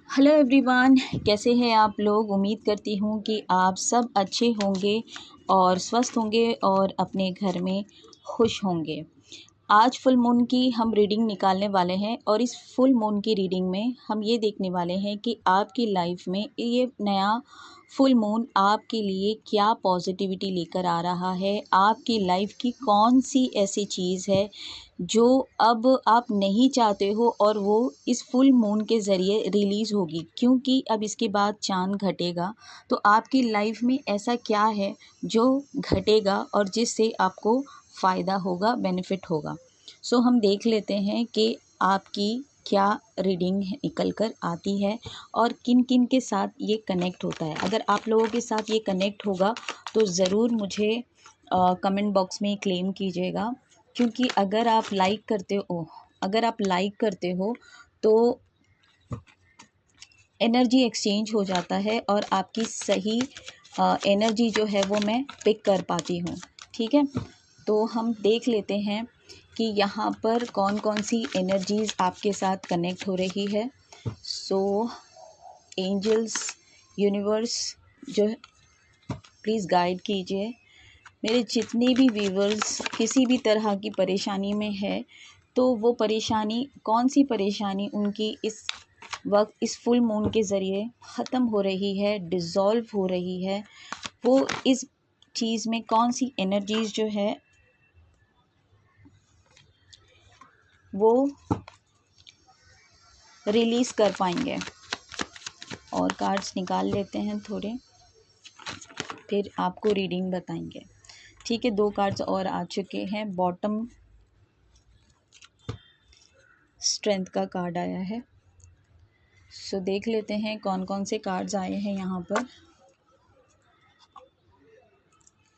Hello everyone, कैसे हैं आप लोग। उम्मीद करती हूँ कि आप सब अच्छे होंगे और स्वस्थ होंगे और अपने घर में खुश होंगे। आज फुल मून की हम रीडिंग निकालने वाले हैं और इस फुल मून की रीडिंग में हम ये देखने वाले हैं कि आपकी लाइफ में ये नया फुल मून आपके लिए क्या पॉजिटिविटी लेकर आ रहा है। आपकी लाइफ की कौन सी ऐसी चीज़ है जो अब आप नहीं चाहते हो और वो इस फुल मून के ज़रिए रिलीज़ होगी, क्योंकि अब इसके बाद चाँद घटेगा। तो आपकी लाइफ में ऐसा क्या है जो घटेगा और जिससे आपको फ़ायदा होगा, बेनिफिट होगा। सो हम देख लेते हैं कि आपकी क्या रीडिंग निकल कर आती है और किन किन के साथ ये कनेक्ट होता है। अगर आप लोगों के साथ ये कनेक्ट होगा तो ज़रूर मुझे कमेंट बॉक्स में क्लेम कीजिएगा, क्योंकि अगर आप लाइक करते हो तो एनर्जी एक्सचेंज हो जाता है और आपकी सही एनर्जी जो है वो मैं पिक कर पाती हूँ। ठीक है, तो हम देख लेते हैं कि यहाँ पर कौन कौन सी एनर्जीज़ आपके साथ कनेक्ट हो रही है। सो एंजल्स, यूनिवर्स जो है, प्लीज़ गाइड कीजिए। मेरे जितने भी व्यूवर्स किसी भी तरह की परेशानी में है, तो वो परेशानी, कौन सी परेशानी उनकी इस वक्त इस फुल मून के ज़रिए ख़त्म हो रही है, डिज़ोल्व हो रही है, वो इस चीज़ में कौन सी एनर्जीज़ जो है वो रिलीज़ कर पाएंगे। और कार्ड्स निकाल लेते हैं थोड़े, फिर आपको रीडिंग बताएंगे। ठीक है, 2 कार्ड्स और आ चुके हैं। बॉटम स्ट्रेंथ का कार्ड आया है। सो देख लेते हैं कौन कौन से कार्ड्स आए हैं यहाँ पर।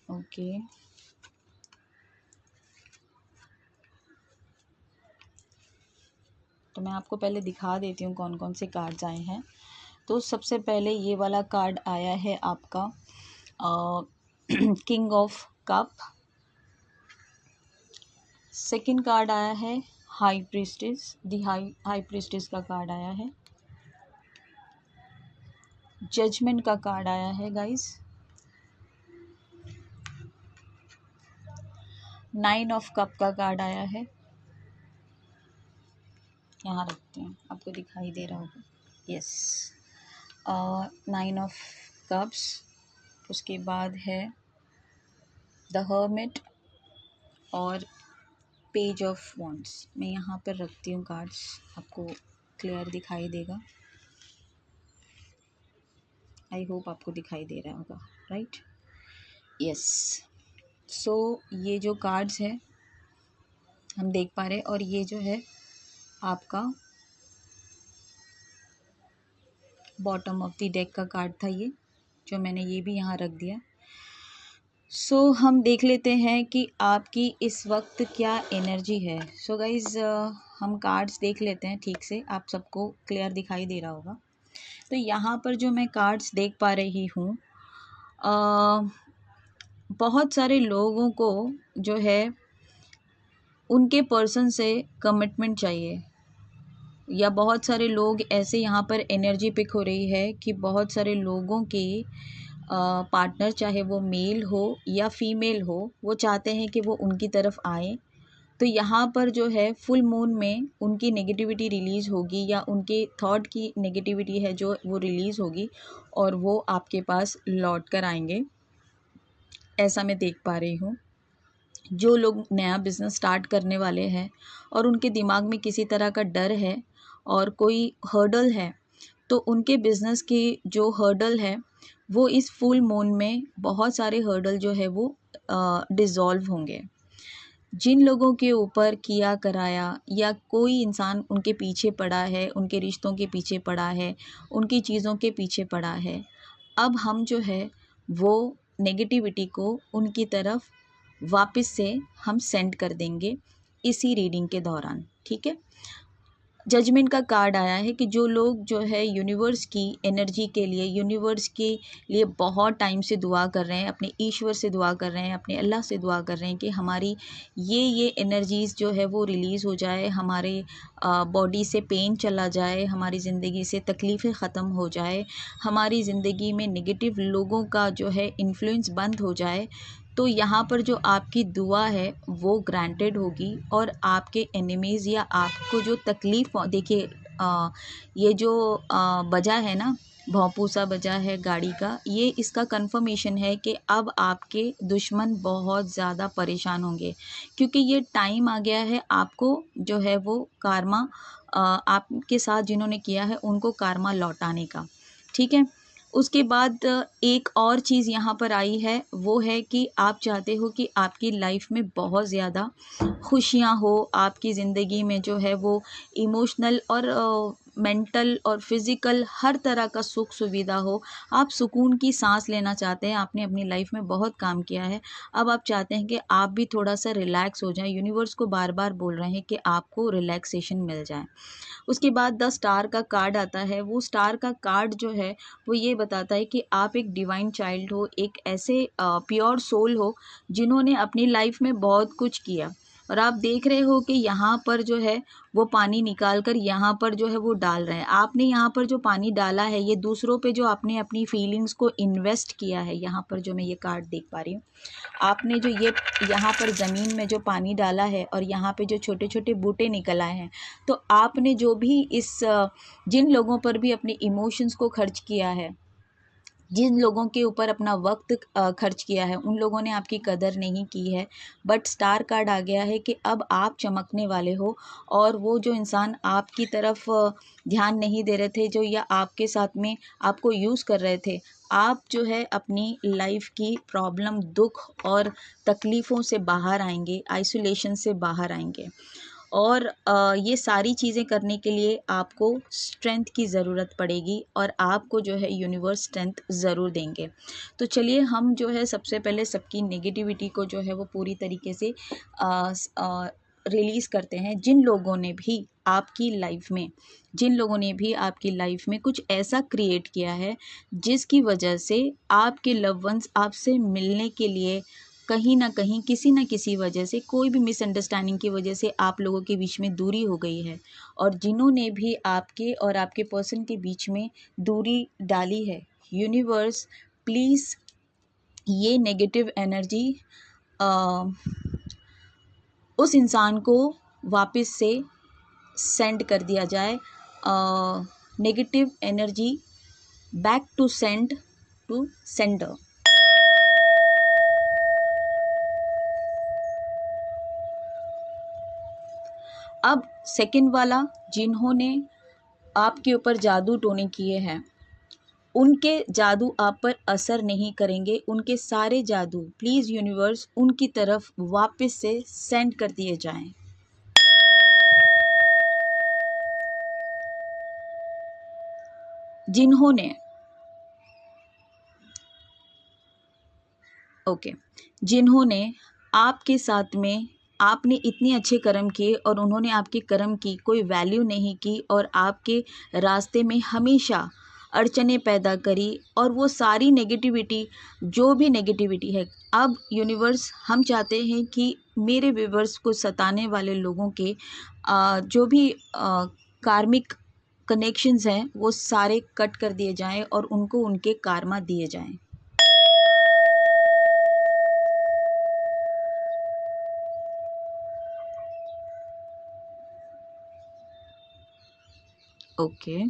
ओके, तो मैं आपको पहले दिखा देती हूँ कौन कौन से कार्ड्स आए हैं। तो सबसे पहले ये वाला कार्ड आया है आपका king of cup. Second card आया है हाई प्रीस्टेस, हाई प्रीस्टेस का कार्ड आया है। जजमेंट का कार्ड आया है गाइस। 9 ऑफ कप का कार्ड आया है। यहाँ रखते हैं, आपको दिखाई दे रहा होगा। Yes, 9 of cups. उसके बाद है द हर्मिट और पेज ऑफ वॉन्ड्स। मैं यहाँ पर रखती हूँ कार्ड्स, आपको क्लियर दिखाई देगा। आई होप आपको दिखाई दे रहा होगा, राइट। यस, सो ये जो कार्ड्स है हम देख पा रहे हैं, और ये जो है आपका बॉटम ऑफ द डेक का कार्ड था, ये जो मैंने ये भी यहाँ रख दिया। सो हम देख लेते हैं कि आपकी इस वक्त क्या एनर्जी है। सो गाइज, हम कार्ड्स देख लेते हैं ठीक से, आप सबको क्लियर दिखाई दे रहा होगा। तो यहाँ पर जो मैं कार्ड्स देख पा रही हूँ, बहुत सारे लोगों को जो है उनके पर्सन से कमिटमेंट चाहिए, या बहुत सारे लोग ऐसे यहाँ पर एनर्जी पिक हो रही है कि बहुत सारे लोगों के पार्टनर, चाहे वो मेल हो या फीमेल हो, वो चाहते हैं कि वो उनकी तरफ आए। तो यहाँ पर जो है फुल मून में उनकी नेगेटिविटी रिलीज़ होगी, या उनके थॉट की नेगेटिविटी है जो वो रिलीज़ होगी, और वो आपके पास लौट कर आएंगे, ऐसा मैं देख पा रही हूँ। जो लोग नया बिज़नेस स्टार्ट करने वाले हैं और उनके दिमाग में किसी तरह का डर है और कोई हर्डल है, तो उनके बिज़नेस की जो हर्डल है वो इस फुल मून में, बहुत सारे हर्डल जो है वो डिज़ोल्व होंगे। जिन लोगों के ऊपर किया कराया या कोई इंसान उनके पीछे पड़ा है, उनके रिश्तों के पीछे पड़ा है, उनकी चीज़ों के पीछे पड़ा है, अब हम जो है वो नेगेटिविटी को उनकी तरफ वापस से हम सेंड कर देंगे इसी रीडिंग के दौरान। ठीक है, जजमेंट का कार्ड आया है कि जो लोग जो है यूनिवर्स की एनर्जी के लिए, यूनिवर्स के लिए बहुत टाइम से दुआ कर रहे हैं, अपने ईश्वर से दुआ कर रहे हैं, अपने अल्लाह से दुआ कर रहे हैं कि हमारी ये एनर्जीज़ जो है वो रिलीज़ हो जाए, हमारे बॉडी से पेन चला जाए, हमारी ज़िंदगी से तकलीफ़ें ख़त्म हो जाए, हमारी ज़िंदगी में नेगेटिव लोगों का जो है इन्फ्लुएंस बंद हो जाए, तो यहाँ पर जो आपकी दुआ है वो ग्रांटेड होगी और आपके एनिमीज़ या आपको जो तकलीफ़ देखिए, ये जो बजा है ना, भौंपू सा बजा है गाड़ी का, ये इसका कंफर्मेशन है कि अब आपके दुश्मन बहुत ज़्यादा परेशान होंगे, क्योंकि ये टाइम आ गया है आपको जो है वो कार्मा, आपके साथ जिन्होंने किया है उनको कार्मा लौटाने का। ठीक है। उसके बाद एक और चीज़ यहाँ पर आई है, वो है कि आप चाहते हो कि आपकी लाइफ में बहुत ज़्यादा खुशियाँ हो, आपकी ज़िंदगी में जो है वो इमोशनल और मेंटल और फिज़िकल हर तरह का सुख सुविधा हो। आप सुकून की सांस लेना चाहते हैं, आपने अपनी लाइफ में बहुत काम किया है, अब आप चाहते हैं कि आप भी थोड़ा सा रिलैक्स हो जाएं, यूनिवर्स को बार बार बोल रहे हैं कि आपको रिलैक्सेशन मिल जाए। उसके बाद 10 स्टार का कार्ड आता है, वो स्टार का कार्ड जो है वो ये बताता है कि आप एक डिवाइन चाइल्ड हो, एक ऐसे प्योर सोल हो जिन्होंने अपनी लाइफ में बहुत कुछ किया, और आप देख रहे हो कि यहाँ पर जो है वो पानी निकाल कर यहाँ पर जो है वो डाल रहे हैं। आपने यहाँ पर जो पानी डाला है, ये दूसरों पे जो आपने अपनी फीलिंग्स को इन्वेस्ट किया है, यहाँ पर जो मैं ये कार्ड देख पा रही हूँ, आपने जो ये यहाँ पर ज़मीन में जो पानी डाला है और यहाँ पे जो छोटे छोटे बूटे निकल आए हैं, तो आपने जो भी जिन लोगों पर भी अपने इमोशंस को खर्च किया है, जिन लोगों के ऊपर अपना वक्त खर्च किया है, उन लोगों ने आपकी कदर नहीं की है। बट स्टार कार्ड आ गया है कि अब आप चमकने वाले हो, और वो जो इंसान आपकी तरफ ध्यान नहीं दे रहे थे, जो या आपके साथ में आपको यूज़ कर रहे थे, आप जो है अपनी लाइफ की प्रॉब्लम, दुख और तकलीफ़ों से बाहर आएंगे, आइसोलेशन से बाहर आएंगे। और ये सारी चीज़ें करने के लिए आपको स्ट्रेंथ की ज़रूरत पड़ेगी, और आपको जो है यूनिवर्स स्ट्रेंथ ज़रूर देंगे। तो चलिए हम जो है सबसे पहले सबकी नेगेटिविटी को जो है वो पूरी तरीके से रिलीज़ करते हैं। जिन लोगों ने भी आपकी लाइफ में कुछ ऐसा क्रिएट किया है जिसकी वजह से आपके लव वंस आपसे मिलने के लिए कहीं ना कहीं, किसी न किसी वजह से, कोई भी मिसअंडरस्टैंडिंग की वजह से आप लोगों के बीच में दूरी हो गई है, और जिन्होंने भी आपके और आपके पर्सन के बीच में दूरी डाली है, यूनिवर्स प्लीज़ ये नेगेटिव एनर्जी उस इंसान को वापस से सेंड कर दिया जाए। Negative energy back to sender. अब सेकंड वाला, जिन्होंने आपके ऊपर जादू टोने किए हैं, उनके जादू आप पर असर नहीं करेंगे, उनके सारे जादू प्लीज़ यूनिवर्स उनकी तरफ वापस से सेंड कर दिए जाएं। जिन्होंने आपके साथ में, आपने इतने अच्छे कर्म किए और उन्होंने आपके कर्म की कोई वैल्यू नहीं की, और आपके रास्ते में हमेशा अड़चने पैदा करी, और वो सारी नेगेटिविटी, जो भी नेगेटिविटी है, अब यूनिवर्स हम चाहते हैं कि मेरे व्यूवर्स को सताने वाले लोगों के जो भी कार्मिक कनेक्शंस हैं वो सारे कट कर दिए जाएं और उनको उनके कार्मा दिए जाएं। ओके।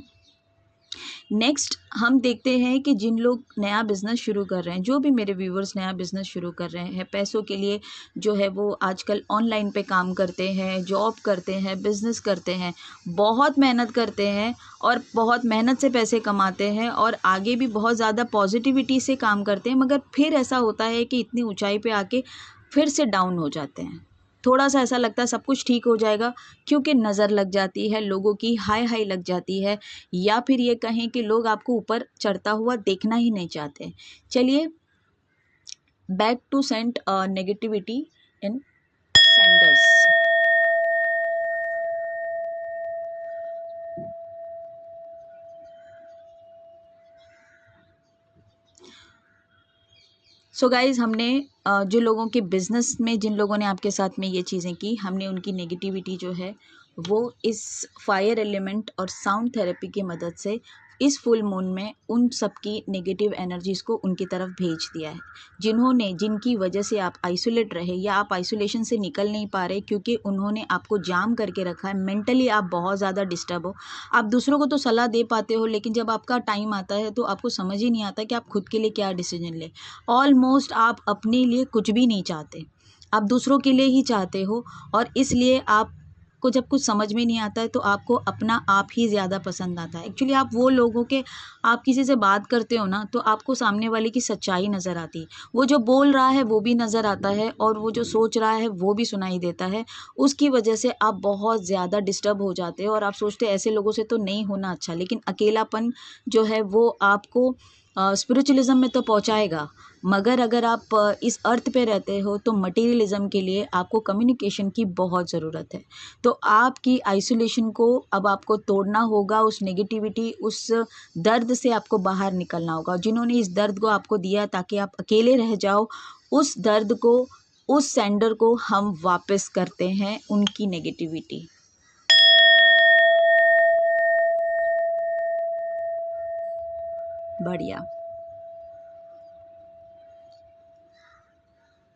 नेक्स्ट हम देखते हैं कि जिन लोग नया बिज़नेस शुरू कर रहे हैं, जो भी मेरे व्यूवर्स नया बिज़नेस शुरू कर रहे हैं, पैसों के लिए जो है वो आजकल ऑनलाइन पे काम करते हैं, जॉब करते हैं, बिज़नेस करते हैं, बहुत मेहनत करते हैं और बहुत मेहनत से पैसे कमाते हैं, और आगे भी बहुत ज़्यादा पॉजिटिविटी से काम करते हैं, मगर फिर ऐसा होता है कि इतनी ऊंचाई पे आके फिर से डाउन हो जाते हैं। थोड़ा सा ऐसा लगता है सब कुछ ठीक हो जाएगा, क्योंकि नज़र लग जाती है, लोगों की हाय हाय लग जाती है, या फिर ये कहें कि लोग आपको ऊपर चढ़ता हुआ देखना ही नहीं चाहते। चलिए, back to send negativity in senders. So guys हमने जो लोगों के बिजनेस में जिन लोगों ने आपके साथ में ये चीज़ें की, हमने उनकी नेगेटिविटी जो है वो इस फायर एलिमेंट और साउंड थेरेपी की मदद से इस फुल मून में उन सब की नेगेटिव एनर्जीज़ को उनकी तरफ भेज दिया है, जिनकी वजह से आप आइसोलेट रहे या आप आइसोलेशन से निकल नहीं पा रहे, क्योंकि उन्होंने आपको जाम करके रखा है। मेंटली आप बहुत ज़्यादा डिस्टर्ब हो। आप दूसरों को तो सलाह दे पाते हो, लेकिन जब आपका टाइम आता है तो आपको समझ ही नहीं आता कि आप खुद के लिए क्या डिसीजन लें। ऑलमोस्ट आप अपने लिए कुछ भी नहीं चाहते, आप दूसरों के लिए ही चाहते हो, और इसलिए आपको जब कुछ समझ में नहीं आता है तो आपको अपना आप ही ज़्यादा पसंद आता है। एक्चुअली आप वो लोगों के, आप किसी से बात करते हो ना तो आपको सामने वाले की सच्चाई नज़र आती है, वो जो बोल रहा है वो भी नज़र आता है और वो जो सोच रहा है वो भी सुनाई देता है। उसकी वजह से आप बहुत ज़्यादा डिस्टर्ब हो जाते हो और आप सोचते हैं ऐसे लोगों से तो नहीं होना अच्छा, लेकिन अकेलापन जो है वो आपको स्पिरिचुअलिज्म में तो पहुंचाएगा, मगर अगर आप इस अर्थ पे रहते हो तो मटेरियलिज्म के लिए आपको कम्युनिकेशन की बहुत ज़रूरत है। तो आपकी आइसोलेशन को अब आपको तोड़ना होगा, उस नेगेटिविटी, उस दर्द से आपको बाहर निकलना होगा। जिन्होंने इस दर्द को आपको दिया ताकि आप अकेले रह जाओ, उस दर्द को, उस सेंडर को हम वापस करते हैं उनकी नेगेटिविटी। बढ़िया।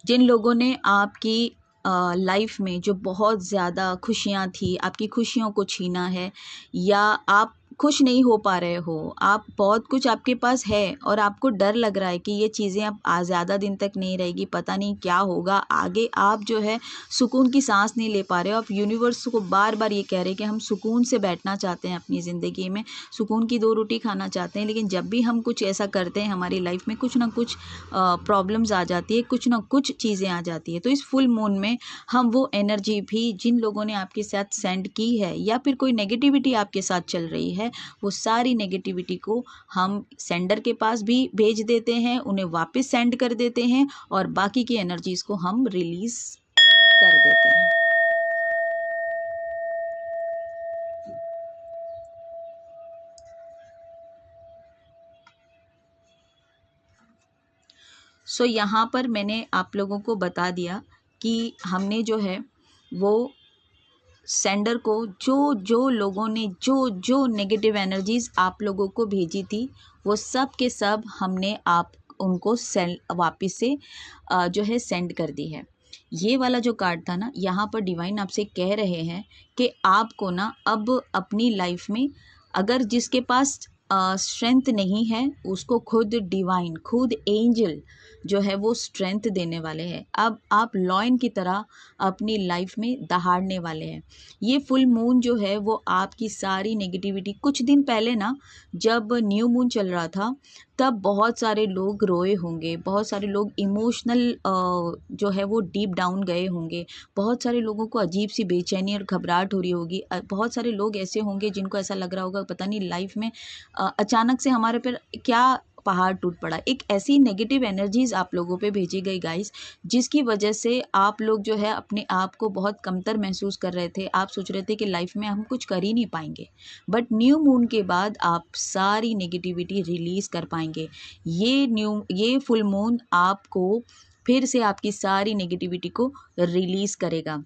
जिन लोगों ने आपकी लाइफ में जो बहुत ज़्यादा खुशियाँ थी, आपकी खुशियों को छीना है, या आप खुश नहीं हो पा रहे हो, आप बहुत कुछ आपके पास है और आपको डर लग रहा है कि ये चीज़ें अब ज़्यादा दिन तक नहीं रहेगी, पता नहीं क्या होगा आगे, आप जो है सुकून की सांस नहीं ले पा रहे हो। आप यूनिवर्स को बार बार ये कह रहे हैं कि हम सुकून से बैठना चाहते हैं अपनी ज़िंदगी में, सुकून की 2 रोटी खाना चाहते हैं, लेकिन जब भी हम कुछ ऐसा करते हैं हमारी लाइफ में कुछ ना कुछ प्रॉब्लम्स आ जाती है, कुछ ना कुछ चीज़ें आ जाती है। तो इस फुल मून में हम वो एनर्जी भी जिन लोगों ने आपके साथ सेंड की है, या फिर कोई नेगेटिविटी आपके साथ चल रही है, वो सारी नेगेटिविटी को हम सेंडर के पास भी भेज देते हैं, उन्हें वापस सेंड कर देते हैं और बाकी की एनर्जीज़ को हम रिलीज़ कर देते हैं। सो यहाँ पर मैंने आप लोगों को बता दिया कि हमने जो है वो सेंडर को जो जो लोगों ने जो जो नेगेटिव एनर्जीज़ आप लोगों को भेजी थी, वो सब के सब हमने आप उनको सेंड वापस से जो है सेंड कर दी है। ये वाला जो कार्ड था ना, यहाँ पर डिवाइन आपसे कह रहे हैं कि आपको ना अब अपनी लाइफ में, अगर जिसके पास स्ट्रेंथ नहीं है उसको खुद डिवाइन, खुद एंजल जो है वो स्ट्रेंथ देने वाले हैं। अब आप लॉयन की तरह अपनी लाइफ में दहाड़ने वाले हैं। ये फुल मून जो है वो आपकी सारी नेगेटिविटी, कुछ दिन पहले ना जब न्यू मून चल रहा था तब बहुत सारे लोग रोए होंगे, बहुत सारे लोग इमोशनल जो है वो डीप डाउन गए होंगे, बहुत सारे लोगों को अजीब सी बेचैनी और घबराहट हो रही होगी, बहुत सारे लोग ऐसे होंगे जिनको ऐसा लग रहा होगा पता नहीं लाइफ में अचानक से हमारे पर क्या पहाड़ टूट पड़ा। एक ऐसी नेगेटिव एनर्जीज़ आप लोगों पे भेजी गई गाइस, जिसकी वजह से आप लोग जो है अपने आप को बहुत कमतर महसूस कर रहे थे। आप सोच रहे थे कि लाइफ में हम कुछ कर ही नहीं पाएंगे, बट न्यू मून के बाद आप सारी नेगेटिविटी रिलीज़ कर पाएंगे। ये फुल मून आपको फिर से आपकी सारी नेगेटिविटी को रिलीज़ करेगा।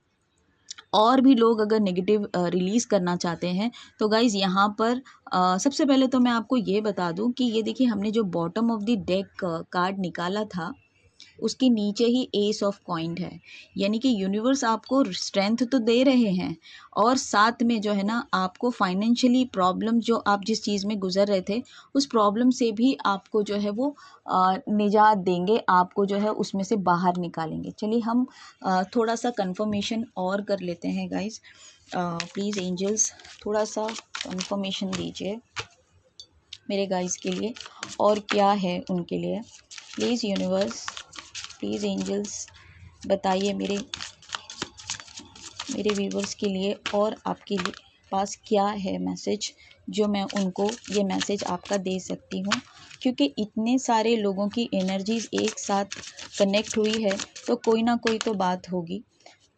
और भी लोग अगर नेगेटिव रिलीज़ करना चाहते हैं तो गाइज़ यहाँ पर सबसे पहले तो मैं आपको ये बता दूँ कि ये देखिए हमने जो bottom of the deck card निकाला था उसके नीचे ही एस ऑफ कॉइन है, यानी कि यूनिवर्स आपको स्ट्रेंथ तो दे रहे हैं और साथ में जो है ना आपको फाइनेंशियली प्रॉब्लम, जो आप जिस चीज़ में गुजर रहे थे उस प्रॉब्लम से भी आपको जो है वो निजात देंगे, आपको जो है उसमें से बाहर निकालेंगे। चलिए हम थोड़ा सा कंफर्मेशन और कर लेते हैं गाइज। प्लीज़ एंजल्स थोड़ा सा कंफर्मेशन दीजिए मेरे गाइज के लिए, और क्या है उनके लिए। प्लीज़ यूनिवर्स, प्लीज़ एंजल्स बताइए मेरे व्यूवर्स के लिए और आपके पास क्या है मैसेज जो मैं उनको ये मैसेज आपका दे सकती हूँ, क्योंकि इतने सारे लोगों की एनर्जीज़ एक साथ कनेक्ट हुई है तो कोई ना कोई तो बात होगी।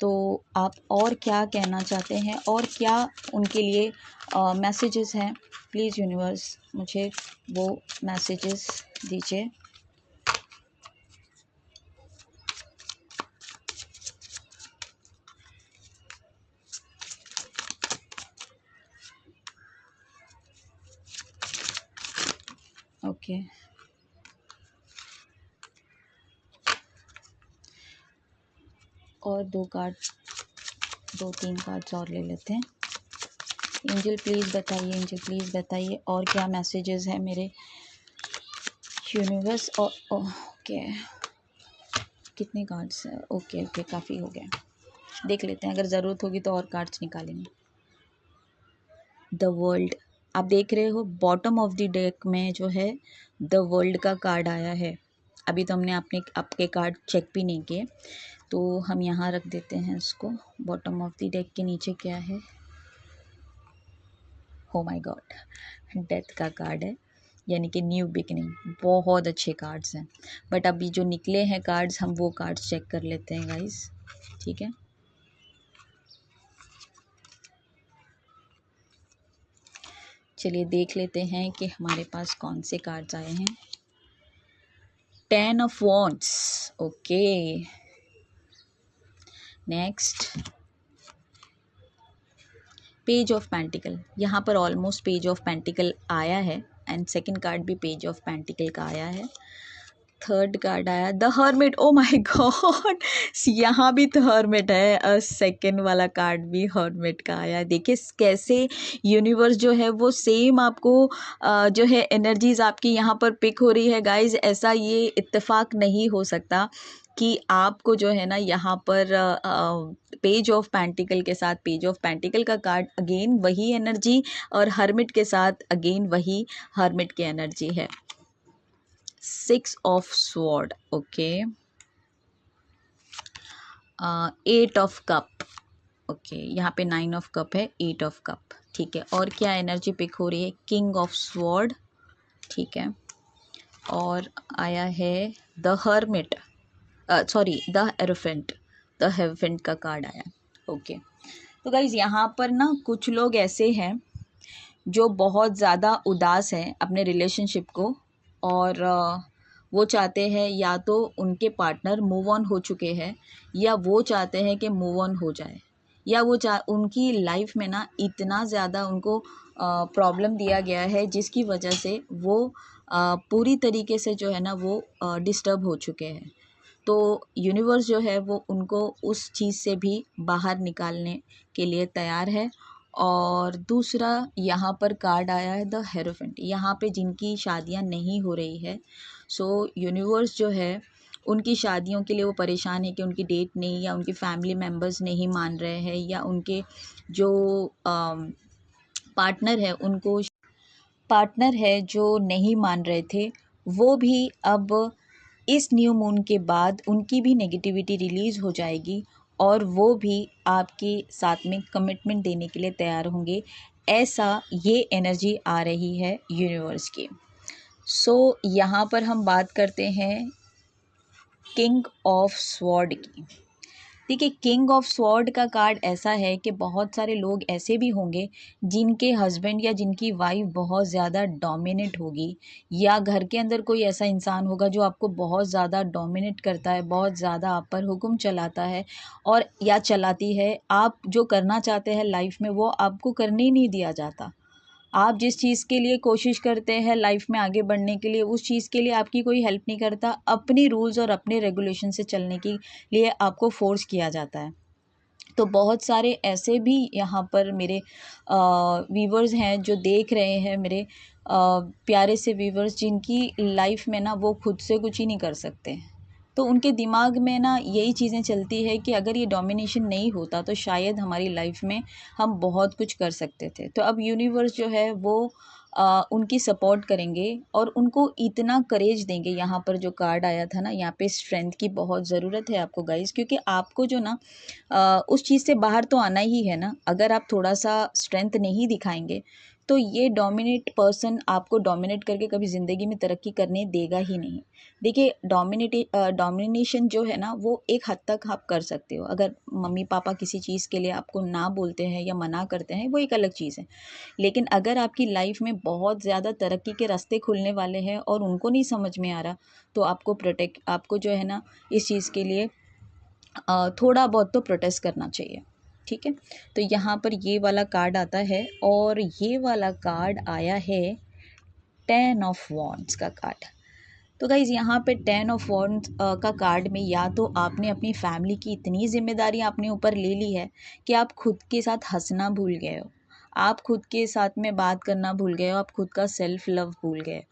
तो आप और क्या कहना चाहते हैं और क्या उनके लिए मैसेजेस हैं, प्लीज़ यूनिवर्स मुझे वो मैसेजेस दीजिए। ओके, और 2-3 कार्ड्स और ले लेते हैं। एंजल प्लीज़ बताइए, एंजल प्लीज़ बताइए और क्या मैसेजेस है मेरे यूनिवर्स। और ओके, कितने कार्ड्स हैं? ओके ओके, काफ़ी हो गए, देख लेते हैं, अगर ज़रूरत होगी तो और कार्ड्स निकालेंगे। द वर्ल्ड, आप देख रहे हो बॉटम ऑफ द डेक में जो है द वर्ल्ड का कार्ड आया है। अभी तो हमने आपके कार्ड चेक भी नहीं किए, तो हम यहाँ रख देते हैं इसको। बॉटम ऑफ द डेक के नीचे क्या है? हो माय गॉड, डेथ का कार्ड है, यानी कि न्यू बिगिनिंग। बहुत अच्छे कार्ड्स हैं, बट अभी जो निकले हैं कार्ड्स, हम वो कार्ड्स चेक कर लेते हैं गाइस, ठीक है। चलिए देख लेते हैं कि हमारे पास कौन से कार्ड्स आए हैं। 10 of wands, okay. Next page of pentacle, यहाँ पर ऑलमोस्ट पेज ऑफ पेंटिकल आया है, एंड सेकंड कार्ड भी पेज ऑफ पेंटिकल का आया है। थर्ड कार्ड आया the hermit, oh my God, यहाँ भी तो हर्मिट है। सेकंड वाला कार्ड भी हर्मिट का आया है। देखिए कैसे यूनिवर्स जो है वो सेम आपको जो है एनर्जीज आपकी यहाँ पर पिक हो रही है गाइज। ऐसा ये इत्तेफाक नहीं हो सकता कि आपको जो है ना यहाँ पर पेज ऑफ पेंटिकल के साथ पेज ऑफ पेंटिकल का कार्ड अगेन वही एनर्जी, और हर्मिट के साथ अगेन वही हर्मिट की एनर्जी है। 6 of sword, okay. 8 of cup, okay. यहाँ पे 9 ऑफ कप है, 8 ऑफ कप, ठीक है। और क्या एनर्जी पिक हो रही है? किंग ऑफ स्वॉर्ड, ठीक है। और आया है the hermit, sorry the hierophant, the hierophant का कार्ड आया, ओके। तो गाइज यहाँ पर ना कुछ लोग ऐसे हैं जो बहुत ज़्यादा उदास हैं अपने रिलेशनशिप को, और वो चाहते हैं या तो उनके पार्टनर मूव ऑन हो चुके हैं, या वो चाहते हैं कि मूव ऑन हो जाए, या वो उनकी लाइफ में ना इतना ज़्यादा उनको प्रॉब्लम दिया गया है जिसकी वजह से वो पूरी तरीके से जो है ना वो डिस्टर्ब हो चुके हैं। तो यूनिवर्स जो है वो उनको उस चीज़ से भी बाहर निकालने के लिए तैयार है। और दूसरा यहाँ पर कार्ड आया है द हेरोफेंट, यहाँ पे जिनकी शादियाँ नहीं हो रही है, सो यूनिवर्स जो है उनकी शादियों के लिए वो परेशान है कि उनकी डेट नहीं, या उनकी फैमिली मेम्बर्स नहीं मान रहे हैं, या उनके जो पार्टनर है जो नहीं मान रहे थे, वो भी अब इस न्यू मून के बाद उनकी भी नेगेटिविटी रिलीज़ हो जाएगी, और वो भी आपके साथ में कमिटमेंट देने के लिए तैयार होंगे। ऐसा ये एनर्जी आ रही है यूनिवर्स की। सो यहाँ पर हम बात करते हैं किंग ऑफ स्वॉर्ड की। देखिए किंग ऑफ स्वॉर्ड का कार्ड ऐसा है कि बहुत सारे लोग ऐसे भी होंगे जिनके हस्बैंड या जिनकी वाइफ बहुत ज़्यादा डोमिनेट होगी, या घर के अंदर कोई ऐसा इंसान होगा जो आपको बहुत ज़्यादा डोमिनेट करता है, बहुत ज़्यादा आप पर हुक्म चलाता है, और या चलाती है। आप जो करना चाहते हैं लाइफ में वो आपको करने ही नहीं दिया जाता। आप जिस चीज़ के लिए कोशिश करते हैं लाइफ में आगे बढ़ने के लिए, उस चीज़ के लिए आपकी कोई हेल्प नहीं करता। अपने रूल्स और अपने रेगुलेशन से चलने के लिए आपको फोर्स किया जाता है। तो बहुत सारे ऐसे भी यहाँ पर मेरे व्यूवर्स हैं जो देख रहे हैं, मेरे प्यारे से व्यूवर्स जिनकी लाइफ में ना वो खुद से कुछ ही नहीं कर सकते। तो उनके दिमाग में ना यही चीज़ें चलती है कि अगर ये डोमिनेशन नहीं होता तो शायद हमारी लाइफ में हम बहुत कुछ कर सकते थे। तो अब यूनिवर्स जो है वो उनकी सपोर्ट करेंगे और उनको इतना करेज देंगे। यहाँ पर जो कार्ड आया था ना, यहाँ पे स्ट्रेंथ की बहुत ज़रूरत है आपको गाइज़, क्योंकि आपको जो ना उस चीज़ से बाहर तो आना ही है ना। अगर आप थोड़ा सा स्ट्रेंथ नहीं दिखाएंगे तो ये डोमिनेट पर्सन आपको डोमिनेट करके कभी ज़िंदगी में तरक्की करने देगा ही नहीं। देखिए डोमिनेशन जो है ना वो एक हद तक आप कर सकते हो। अगर मम्मी पापा किसी चीज़ के लिए आपको ना बोलते हैं या मना करते हैं वो एक अलग चीज़ है, लेकिन अगर आपकी लाइफ में बहुत ज़्यादा तरक्की के रास्ते खुलने वाले हैं और उनको नहीं समझ में आ रहा, तो आपको जो है ना इस चीज़ के लिए थोड़ा बहुत तो प्रोटेस्ट करना चाहिए, ठीक है। तो यहाँ पर ये वाला कार्ड आता है, और ये वाला कार्ड आया है 10 ऑफ वॉन्ड्स का कार्ड। तो गाइज़ यहाँ पे 10 ऑफ वॉन्ड्स का कार्ड में या तो आपने अपनी फैमिली की इतनी जिम्मेदारी अपने ऊपर ले ली है कि आप खुद के साथ हंसना भूल गए हो, आप खुद के साथ में बात करना भूल गए हो, आप खुद का सेल्फ लव भूल गए।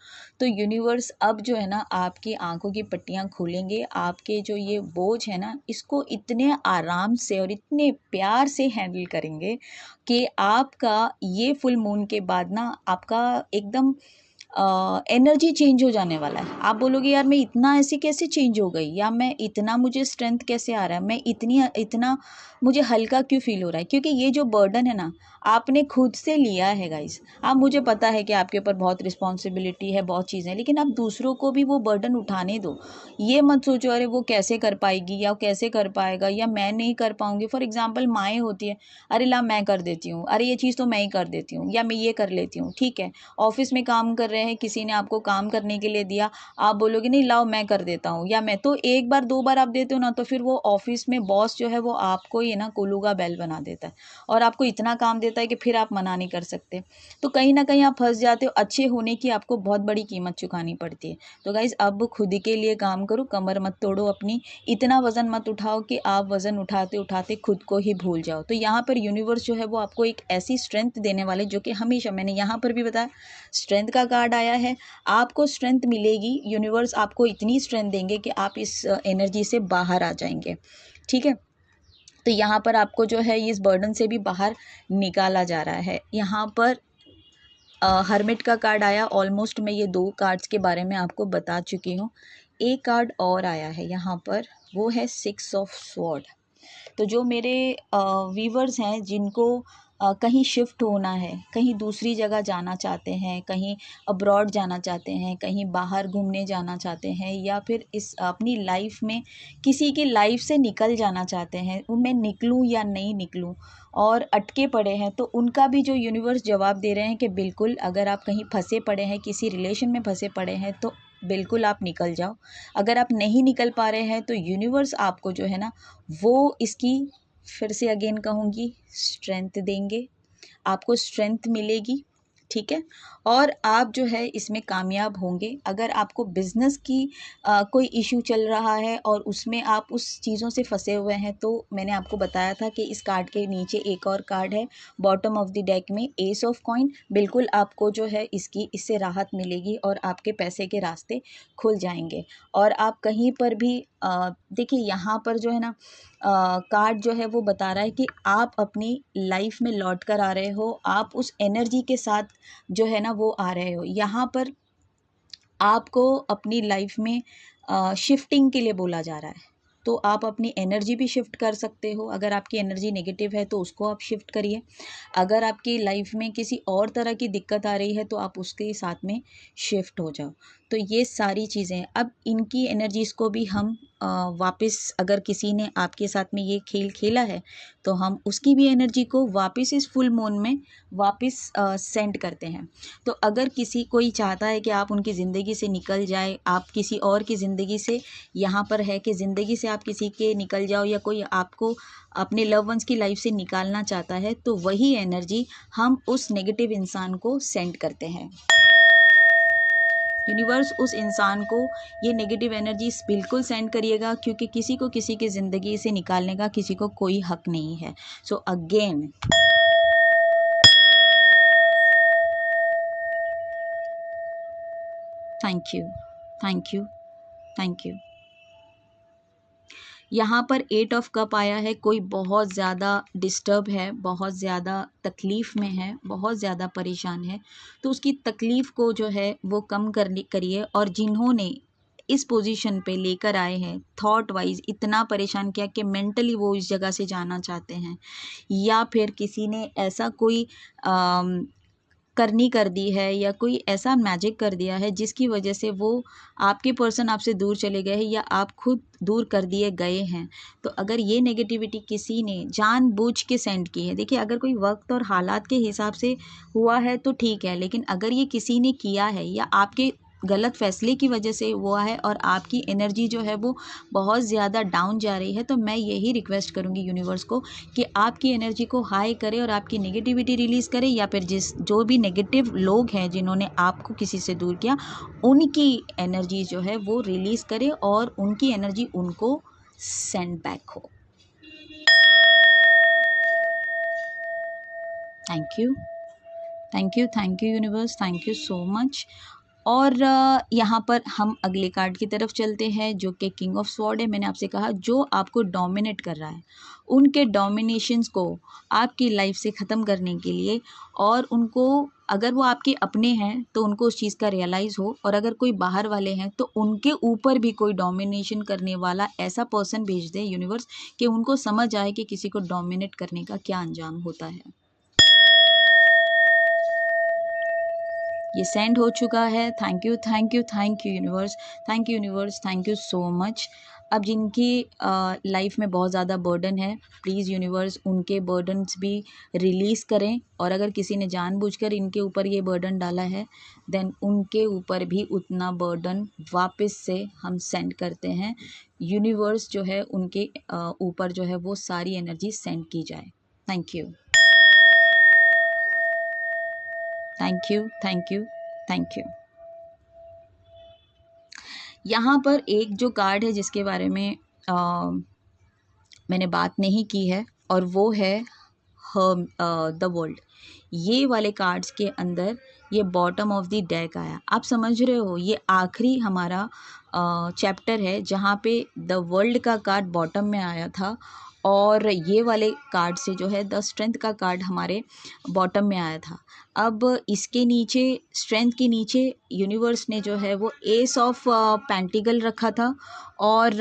तो यूनिवर्स अब जो है ना आपकी आंखों की पट्टियाँ खोलेंगे, आपके जो ये बोझ है ना इसको इतने आराम से और इतने प्यार से हैंडल करेंगे कि आपका ये फुल मून के बाद ना आपका एकदम एनर्जी चेंज हो जाने वाला है। आप बोलोगे यार मैं इतना ऐसे कैसे चेंज हो गई, या मैं इतना मुझे स्ट्रेंथ कैसे आ रहा है, मैं इतना मुझे हल्का क्यों फील हो रहा है, क्योंकि ये जो बर्डन है ना आपने खुद से लिया है गाइस। अब मुझे पता है कि आपके ऊपर बहुत रिस्पॉन्सिबिलिटी है, बहुत चीज़ें, लेकिन आप दूसरों को भी वो बर्डन उठाने दो। ये मत सोचो अरे वो कैसे कर पाएगी या कैसे कर पाएगा या मैं नहीं कर पाऊंगी। फॉर एग्जाम्पल माएँ होती है, अरे ला मैं कर देती हूँ, अरे ये चीज़ तो मैं ही कर देती हूँ या मैं ये कर लेती हूँ। ठीक है, ऑफिस में काम कर रहे हैं, किसी ने आपको काम करने के लिए दिया, आप बोलोगे नहीं लाओ मैं कर देता हूँ या मैं, तो एक बार दो बार आप देते हो ना तो फिर वो ऑफिस में बॉस जो है वो आपको ये ना कोलूगा बैल बना देता है और आपको इतना काम देता है कि फिर आप मना नहीं कर सकते। तो कहीं ना कहीं आप फंस जाते हो, अच्छे होने की आपको बहुत बड़ी कीमत चुकानी पड़ती है। तो गाइज अब खुद के लिए काम करो, कमर मत तोड़ो अपनी, इतना वजन मत उठाओ कि आप वजन उठाते उठाते खुद को ही भूल जाओ। तो यहाँ पर यूनिवर्स जो है वो आपको एक ऐसी स्ट्रेंथ देने वाले जो कि हमेशा, मैंने यहाँ पर भी बताया स्ट्रेंथ का कार्ड आया है, आपको स्ट्रेंथ मिलेगी, यूनिवर्स आपको इतनी स्ट्रेंथ देंगे कि आप इस एनर्जी से बाहर आ जाएंगे। ठीक है, तो यहाँ पर आपको जो है इस बर्डन से भी बाहर निकाला जा रहा है। यहाँ पर हर्मिट का कार्ड आया, ऑलमोस्ट मैं ये 2 कार्ड्स के बारे में आपको बता चुकी हूँ। एक कार्ड और आया है यहाँ पर, वो है 6 ऑफ स्वॉर्ड। तो जो मेरे व्यूवर्स हैं जिनको कहीं शिफ्ट होना है, कहीं दूसरी जगह जाना चाहते हैं, कहीं अब्रॉड जाना चाहते हैं, कहीं बाहर घूमने जाना चाहते हैं, या फिर इस अपनी लाइफ में किसी की लाइफ से निकल जाना चाहते हैं, मैं निकलूं या नहीं निकलूं और अटके पड़े हैं, तो उनका भी जो यूनिवर्स जवाब दे रहे हैं कि बिल्कुल अगर आप कहीं फंसे पड़े हैं, किसी रिलेशन में फंसे पड़े हैं तो बिल्कुल आप निकल जाओ। अगर आप नहीं निकल पा रहे हैं तो यूनिवर्स आपको जो है ना वो इसकी, फिर से अगेन कहूँगी, स्ट्रेंथ देंगे, आपको स्ट्रेंथ मिलेगी। ठीक है, और आप जो है इसमें कामयाब होंगे। अगर आपको बिजनेस की कोई इशू चल रहा है और उसमें आप उस चीज़ों से फंसे हुए हैं, तो मैंने आपको बताया था कि इस कार्ड के नीचे एक और कार्ड है बॉटम ऑफ द डेक में, एस ऑफ कॉइन। बिल्कुल आपको जो है इससे राहत मिलेगी और आपके पैसे के रास्ते खुल जाएंगे। और आप कहीं पर भी देखिए यहाँ पर जो है ना कार्ड जो है वो बता रहा है कि आप अपनी लाइफ में लौट कर आ रहे हो, आप उस एनर्जी के साथ जो है ना वो आ रहे हो। यहाँ पर आपको अपनी लाइफ में शिफ्टिंग के लिए बोला जा रहा है, तो आप अपनी एनर्जी भी शिफ्ट कर सकते हो। अगर आपकी एनर्जी नेगेटिव है तो उसको आप शिफ्ट करिए, अगर आपकी लाइफ में किसी और तरह की दिक्कत आ रही है तो आप उसके साथ में शिफ्ट हो जाओ। तो ये सारी चीज़ें, अब इनकी एनर्जीज़ को भी हम वापस, अगर किसी ने आपके साथ में ये खेल खेला है तो हम उसकी भी एनर्जी को वापस इस फुल मून में वापस सेंड करते हैं। तो अगर कोई चाहता है कि आप उनकी ज़िंदगी से निकल जाए, आप किसी और की ज़िंदगी से, यहाँ पर है कि ज़िंदगी से आप किसी के निकल जाओ, या कोई आपको अपने लव वंस की लाइफ से निकालना चाहता है, तो वही एनर्जी हम उस नेगेटिव इंसान को सेंड करते हैं। यूनिवर्स उस इंसान को ये नेगेटिव एनर्जी बिल्कुल सेंड करिएगा, क्योंकि किसी को किसी की ज़िंदगी से निकालने का किसी को कोई हक नहीं है। So again thank you, thank you, thank you. यहाँ पर 8 ऑफ कप आया है, कोई बहुत ज़्यादा डिस्टर्ब है, बहुत ज़्यादा तकलीफ़ में है, बहुत ज़्यादा परेशान है, तो उसकी तकलीफ़ को जो है वो कम करिए। और जिन्होंने इस पोजीशन पे लेकर आए हैं, थॉट वाइज इतना परेशान किया कि मेंटली वो इस जगह से जाना चाहते हैं, या फिर किसी ने ऐसा कोई करनी कर दी है या कोई ऐसा मैजिक कर दिया है जिसकी वजह से वो आपके पर्सन आपसे दूर चले गए हैं या आप खुद दूर कर दिए गए हैं। तो अगर ये नेगेटिविटी किसी ने जानबूझ के सेंड की है, देखिए अगर कोई वक्त और हालात के हिसाब से हुआ है तो ठीक है, लेकिन अगर ये किसी ने किया है या आपके गलत फैसले की वजह से हुआ है और आपकी एनर्जी जो है वो बहुत ज़्यादा डाउन जा रही है, तो मैं यही रिक्वेस्ट करूँगी यूनिवर्स को कि आपकी एनर्जी को हाई करे और आपकी नेगेटिविटी रिलीज़ करे, या फिर जो भी नेगेटिव लोग हैं जिन्होंने आपको किसी से दूर किया, उनकी एनर्जी जो है वो रिलीज़ करे और उनकी एनर्जी उनको सेंड बैक हो। Thank you, thank you, thank you universe, thank you so much. और यहाँ पर हम अगले कार्ड की तरफ चलते हैं जो कि किंग ऑफ स्वॉर्ड है। मैंने आपसे कहा जो आपको डोमिनेट कर रहा है, उनके डोमिनेशंस को आपकी लाइफ से ख़त्म करने के लिए, और उनको अगर वो आपके अपने हैं तो उनको उस चीज़ का रियलाइज़ हो, और अगर कोई बाहर वाले हैं तो उनके ऊपर भी कोई डोमिनेशन करने वाला ऐसा पर्सन भेज दे यूनिवर्स कि उनको समझ आए कि किसी को डोमिनेट करने का क्या अंजाम होता है। ये सेंड हो चुका है। Thank you, thank you, thank you universe, thank you universe, thank you so much. अब जिनकी लाइफ में बहुत ज़्यादा बर्डन है, प्लीज़ यूनिवर्स उनके बर्डन्स भी रिलीज़ करें, और अगर किसी ने जानबूझकर इनके ऊपर ये बर्डन डाला है, देन उनके ऊपर भी उतना बर्डन वापस से हम सेंड करते हैं। यूनिवर्स जो है उनके ऊपर जो है वो सारी एनर्जी सेंड की जाए। Thank you, thank you, thank you, thank you. यहाँ पर एक जो कार्ड है जिसके बारे में मैंने बात नहीं की है, और वो है द वर्ल्ड। ये वाले कार्ड्स के अंदर ये बॉटम ऑफ द डेक आया। आप समझ रहे हो, ये आखिरी हमारा चैप्टर है जहाँ पे द वर्ल्ड का कार्ड बॉटम में आया था, और ये वाले कार्ड से जो है द स्ट्रेंथ का कार्ड हमारे बॉटम में आया था। अब इसके नीचे, स्ट्रेंथ के नीचे, यूनिवर्स ने जो है वो एस ऑफ पेंटिकल रखा था, और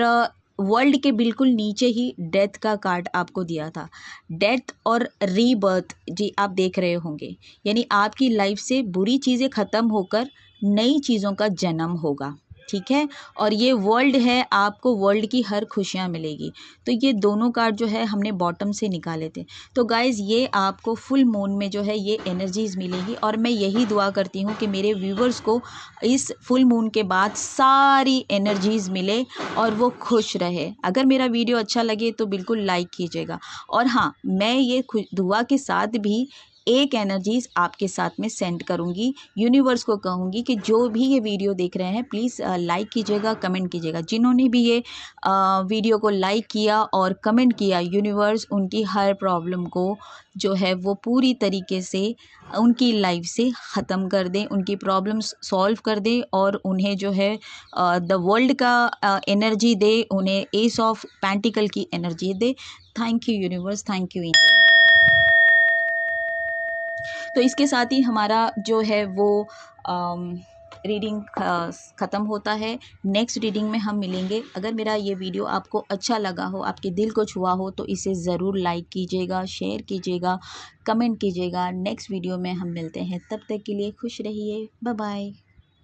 वर्ल्ड के बिल्कुल नीचे ही डेथ का कार्ड आपको दिया था। डेथ और रीबर्थ जी आप देख रहे होंगे, यानी आपकी लाइफ से बुरी चीज़ें ख़त्म होकर नई चीज़ों का जन्म होगा, ठीक है। और ये वर्ल्ड है, आपको वर्ल्ड की हर खुशियाँ मिलेगी। तो ये दोनों कार्ड जो है हमने बॉटम से निकाले थे। तो गाइज़ ये आपको फुल मून में जो है ये एनर्जीज़ मिलेगी, और मैं यही दुआ करती हूँ कि मेरे व्यूवर्स को इस फुल मून के बाद सारी एनर्जीज़ मिले और वो खुश रहे। अगर मेरा वीडियो अच्छा लगे तो बिल्कुल लाइक कीजिएगा, और हाँ, मैं ये दुआ के साथ भी एक एनर्जीज़ आपके साथ में सेंड करूँगी। यूनिवर्स को कहूँगी कि जो भी ये वीडियो देख रहे हैं प्लीज़ लाइक कीजिएगा, कमेंट कीजिएगा। जिन्होंने भी ये वीडियो को लाइक किया और कमेंट किया, यूनिवर्स उनकी हर प्रॉब्लम को जो है वो पूरी तरीके से उनकी लाइफ से ख़त्म कर दें, उनकी प्रॉब्लम्स सॉल्व कर दें, और उन्हें जो है द वर्ल्ड का एनर्जी दे, उन्हें एस ऑफ पेंटिकल की energy they. Thank you universe, thank you angel. तो इसके साथ ही हमारा जो है वो रीडिंग ख़त्म होता है। नेक्स्ट रीडिंग में हम मिलेंगे। अगर मेरा ये वीडियो आपको अच्छा लगा हो, आपके दिल को छुआ हो, तो इसे ज़रूर लाइक कीजिएगा, शेयर कीजिएगा, कमेंट कीजिएगा। नेक्स्ट वीडियो में हम मिलते हैं, तब तक के लिए खुश रहिए। Bye bye.